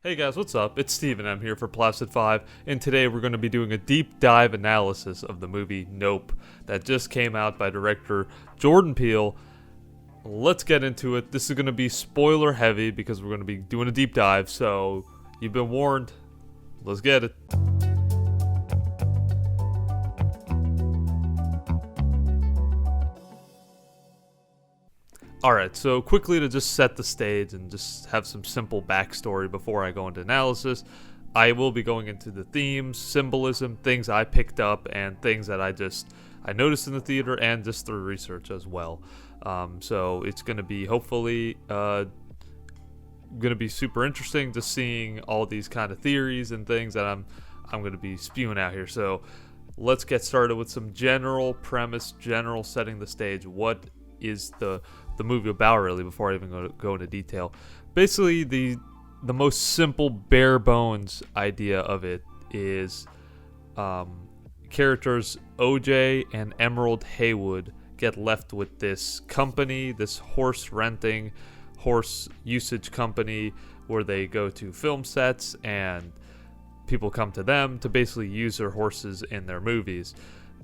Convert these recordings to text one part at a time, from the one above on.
Hey guys, what's up? It's Steven. I'm here for Placid5, and today we're going to be doing a deep dive analysis of the movie Nope that just came out by director Jordan Peele. Let's get into it. This is going to be spoiler heavy because we're going to be doing a deep dive, so you've been warned. Let's get it. Alright, so quickly to just set the stage and just have some simple backstory before I go into analysis, I will be going into the themes, symbolism, things I picked up, and things that I noticed in the theater and just through research as well. So it's going to be hopefully going to be super interesting just seeing all these kind of theories and things that I'm going to be spewing out here. So let's get started with some general premise, general setting the stage. What is the movie about, really, before I even go into detail? Basically, the most simple, bare bones idea of it is characters OJ and Emerald Haywood get left with this company, this horse usage company, where they go to film sets and people come to them to basically use their horses in their movies.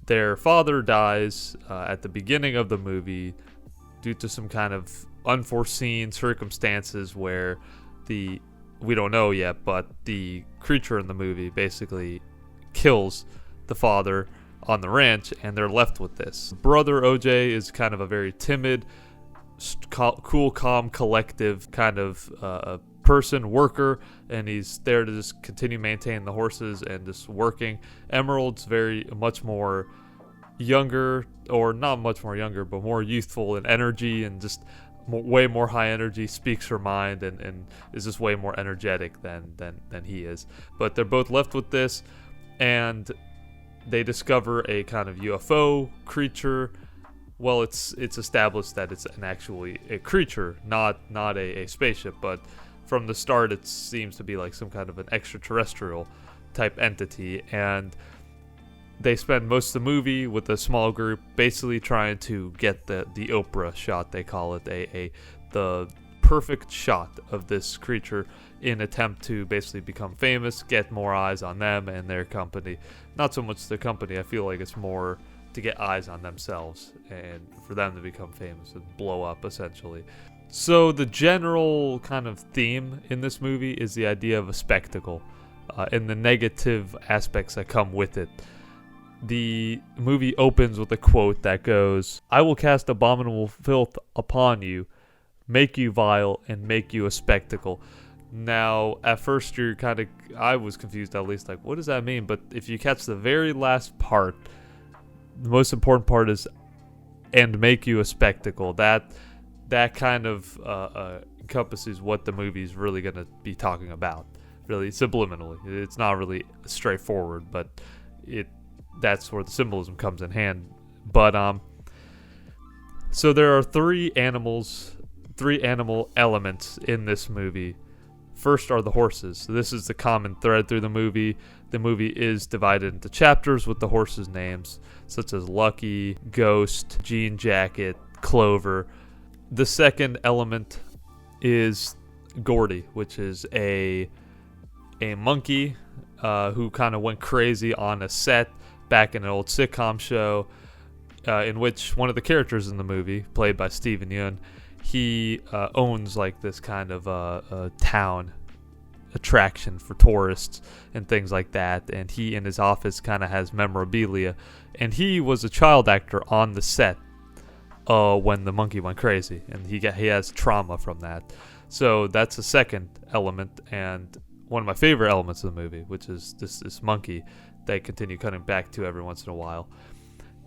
Their father dies at the beginning of the movie due to some kind of unforeseen circumstances where we don't know yet, but the creature in the movie basically kills the father on the ranch, and they're left with this. Brother OJ is kind of a very timid, cool, calm, collective kind of worker, and he's there to just continue maintaining the horses and just working. Emerald's much more younger, or not much more younger, but more youthful in energy and just way more high energy, speaks her mind, and is just way more energetic than he is. But they're both left with this, and they discover a kind of UFO creature. Well, it's established that it's actually a creature, not a spaceship, but from the start it seems to be like some kind of an extraterrestrial type entity. And they spend most of the movie with a small group basically trying to get the Oprah shot, they call it, the perfect shot of this creature in attempt to basically become famous, get more eyes on them and their company. Not so much the company, I feel like it's more to get eyes on themselves and for them to become famous and blow up, essentially. So the general kind of theme in this movie is the idea of a spectacle and the negative aspects that come with it. The movie opens with a quote that goes, "I will cast abominable filth upon you, make you vile, and make you a spectacle." Now, at first I was confused, at least, like, what does that mean? But if you catch the very last part, the most important part is, "and make you a spectacle." That kind of encompasses what the movie is really going to be talking about, really subliminally. It's not really straightforward, but that's where the symbolism comes in hand. But so there are three animal elements in this movie. First are the horses. So this is the common thread through the movie. The movie is divided into chapters with the horses' names, such as Lucky, Ghost, Jean Jacket, Clover. The second element is Gordy, which is a monkey who kind of went crazy on a set back in an old sitcom show, in which one of the characters in the movie, played by Yeun, he owns like this kind of a town attraction for tourists and things like that, and he in his office kind of has memorabilia, and he was a child actor on the set when the monkey went crazy, and he has trauma from that. So that's the second element, and one of my favorite elements of the movie, which is this monkey they continue cutting back to every once in a while.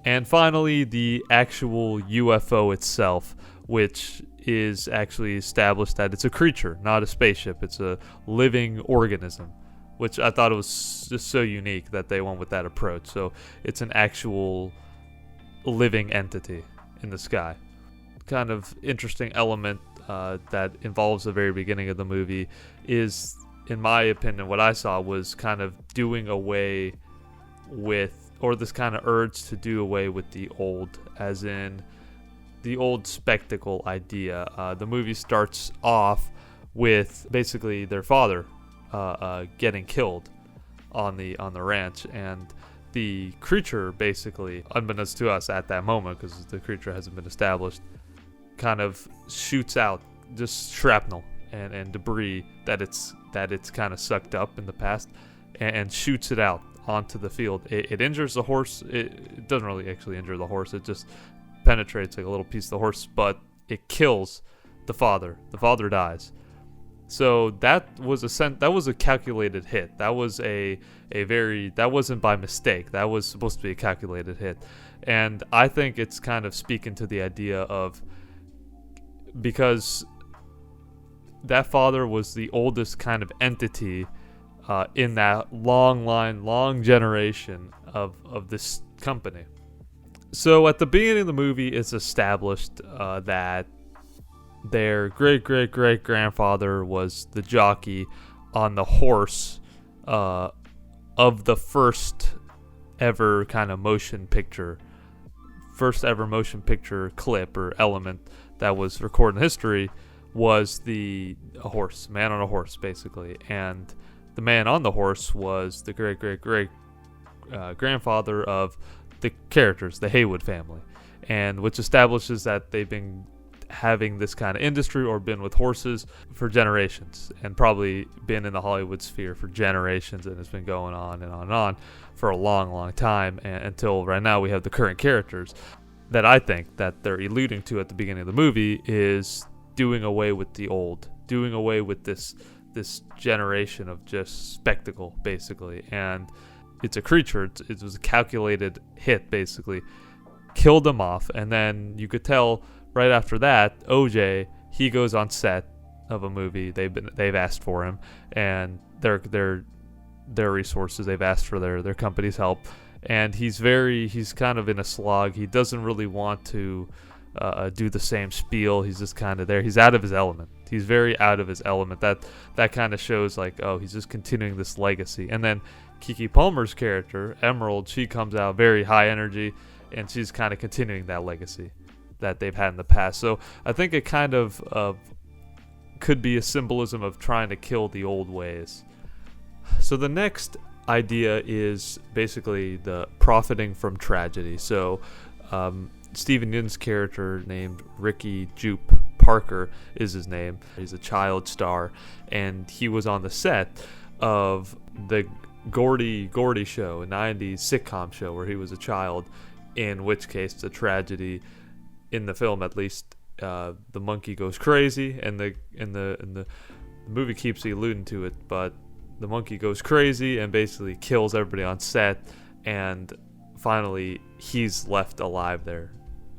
And finally, the actual UFO itself, which is actually established that it's a creature, not a spaceship. It's a living organism, which I thought it was just so unique that they went with that approach. So it's an actual living entity in the sky. Kind of interesting element that involves the very beginning of the movie is, in my opinion, what I saw was kind of doing away with, or this kind of urge to do away with the old, as in the old spectacle idea. The movie starts off with basically their father getting killed on the ranch, and the creature, basically, unbeknownst to us at that moment, because the creature hasn't been established, kind of shoots out just shrapnel and debris that it's kind of sucked up in the past, and shoots it out onto the field. It injures the horse. It doesn't really actually injure the horse. It just penetrates like a little piece of the horse, but it kills the father. The father dies. So that was a calculated hit. That was that wasn't by mistake. That was supposed to be a calculated hit. And I think it's kind of speaking to the idea of, because that father was the oldest kind of entity in that long generation of this company. So at the beginning of the movie, it's established that their great-great-great-grandfather was the jockey on the horse of the first ever motion picture clip or element that was recorded in history, was a man on a horse, basically. And the man on the horse was the great-great-great grandfather of the characters, the Haywood family, and which establishes that they've been having this kind of industry or been with horses for generations, and probably been in the Hollywood sphere for generations, and it's been going on and on and on for a long time, and until right now we have the current characters that I think that they're alluding to at the beginning of the movie is doing away with the old, doing away with this generation of just spectacle, basically. And it's a creature. It was a calculated hit, basically. Killed them off, and then you could tell right after that, OJ, he goes on set of a movie. They've asked for him, and their resources. They've asked for their company's help, and he's kind of in a slog. He doesn't really want to do the same spiel. He's just kind of there. He's out of his element. He's very out of his element. That kind of shows like, oh, he's just continuing this legacy. And then Keke Palmer's character, Emerald, she comes out very high energy, and she's kind of continuing that legacy that they've had in the past. So I think it kind of could be a symbolism of trying to kill the old ways. So the next idea is basically the profiting from tragedy. So Stephen Yeun's character, named Ricky Jupe Parker is his name. He's a child star, and he was on the set of the Gordy show, a 90s sitcom show where he was a child, in which case the tragedy in the film, at least, the monkey goes crazy, and the movie keeps alluding to it, but the monkey goes crazy and basically kills everybody on set, and finally he's left alive there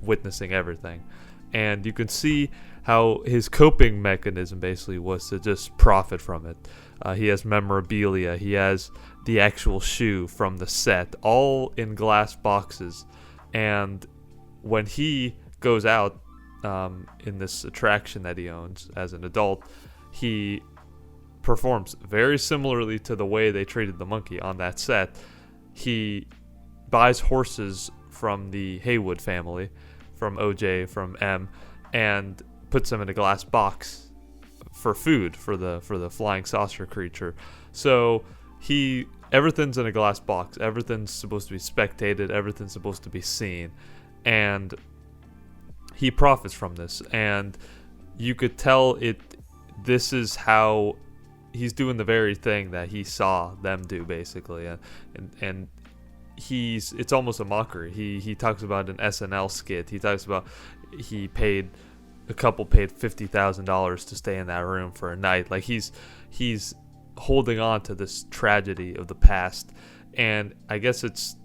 witnessing everything. And you can see how his coping mechanism basically was to just profit from it. He has memorabilia, he has the actual shoe from the set, all in glass boxes, and when he goes out in this attraction that he owns as an adult, he performs very similarly to the way they treated the monkey on that set. He buys horses from the Haywood family, from OJ, from M, and puts them in a glass box for food for the flying saucer creature. So everything's in a glass box. Everything's supposed to be spectated. Everything's supposed to be seen, and he profits from this. And you could tell this is how he's doing the very thing that he saw them do, basically, and it's almost a mockery. He talks about an SNL skit. He talks about a couple paid $50,000 to stay in that room for a night. Like he's holding on to this tragedy of the past, and I guess it's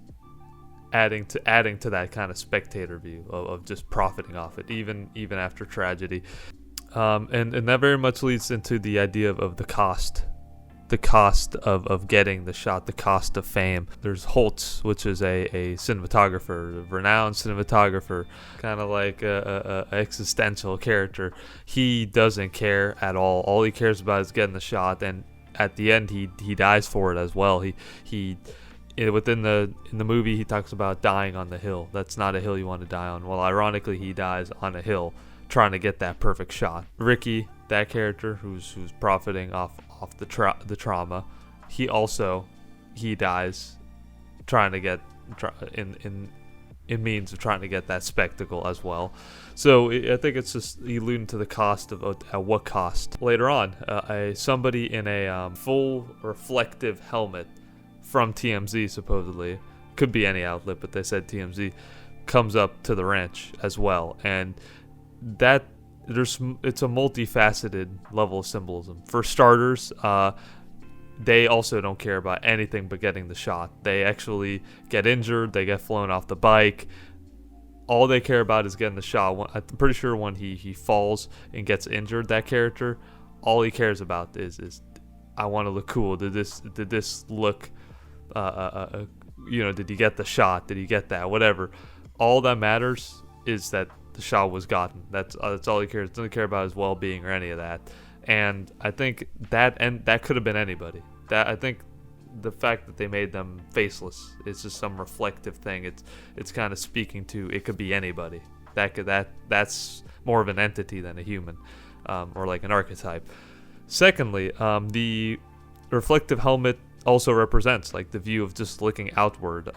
adding to that kind of spectator view of just profiting off it, even after tragedy. And that very much leads into the idea of the cost of getting the shot, the cost of fame. There's Holtz, which is a cinematographer, a renowned cinematographer, kind of like a existential character. He doesn't care at all. All he cares about is getting the shot, and at the end he dies for it as well. He within the movie, he talks about dying on the hill. That's not a hill you want to die on. Well, ironically, he dies on a hill trying to get that perfect shot. Ricky, that character who's profiting off off the trauma, he dies trying to get in means of trying to get that spectacle as well. So I think it's just alluding to the cost of at what cost. Later on, somebody in a full reflective helmet from TMZ, supposedly, could be any outlet, but they said TMZ, comes up to the ranch as well, and that it's a multifaceted level of symbolism. For starters, they also don't care about anything but getting the shot. They actually get injured. They get flown off the bike. All they care about is getting the shot. I'm pretty sure when he falls and gets injured, that character, all he cares about is I want to look cool. Did this look, did he get the shot? Did he get that? Whatever. All that matters is that the shot was gotten. That's all he cares. Doesn't care about his well-being or any of that. And I think that could have been anybody. That I think the fact that they made them faceless is just some reflective thing. It's kind of speaking to it could be anybody. That's more of an entity than a human, or like an archetype. Secondly, the reflective helmet also represents like the view of just looking outward,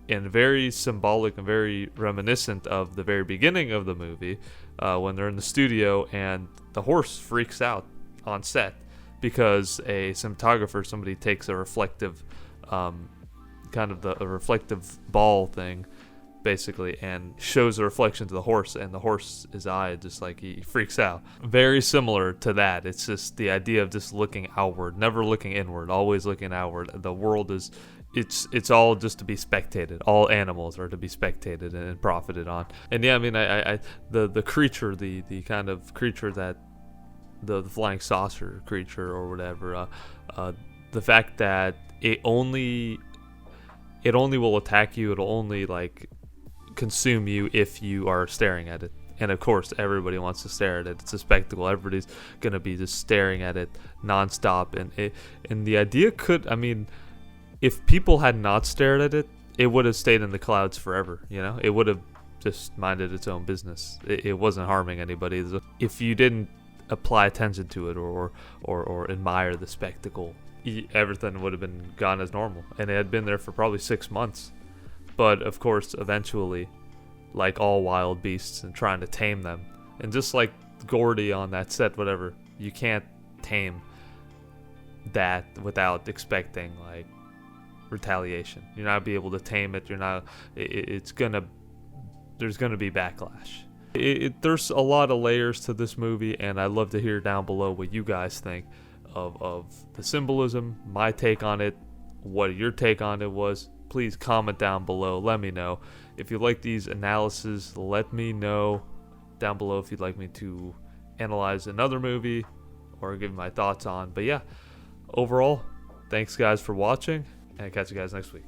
and very symbolic and very reminiscent of the very beginning of the movie, when they're in the studio and the horse freaks out on set because a cinematographer, somebody takes a reflective, a reflective ball thing, basically, and shows a reflection to the horse, and the horse's eye just like he freaks out. Very similar to that. It's just the idea of just looking outward, never looking inward, always looking outward. The world is, it's all just to be spectated. All animals are to be spectated and profited on. And yeah, I mean, the creature, the kind of creature that the flying saucer creature or whatever, the fact that it only will attack you, it'll only like consume you if you are staring at it. And of course, everybody wants to stare at it. It's a spectacle. Everybody's gonna be just staring at it nonstop. And the idea could, I mean, if people had not stared at it, it would have stayed in the clouds forever. You know, it would have just minded its own business. It wasn't harming anybody. If you didn't apply attention to it or admire the spectacle, everything would have been gone as normal. And it had been there for probably 6 months. But of course, eventually, like all wild beasts, and trying to tame them, and just like Gordy on that set, whatever, you can't tame that without expecting like retaliation. You're not be able to tame it. There's gonna be backlash. There's a lot of layers to this movie, and I'd love to hear down below what you guys think of the symbolism, my take on it, what your take on it was. Please comment down below. Let me know. If you like these analyses, let me know down below if you'd like me to analyze another movie or give my thoughts on. But yeah, overall, thanks guys for watching, and I'll catch you guys next week.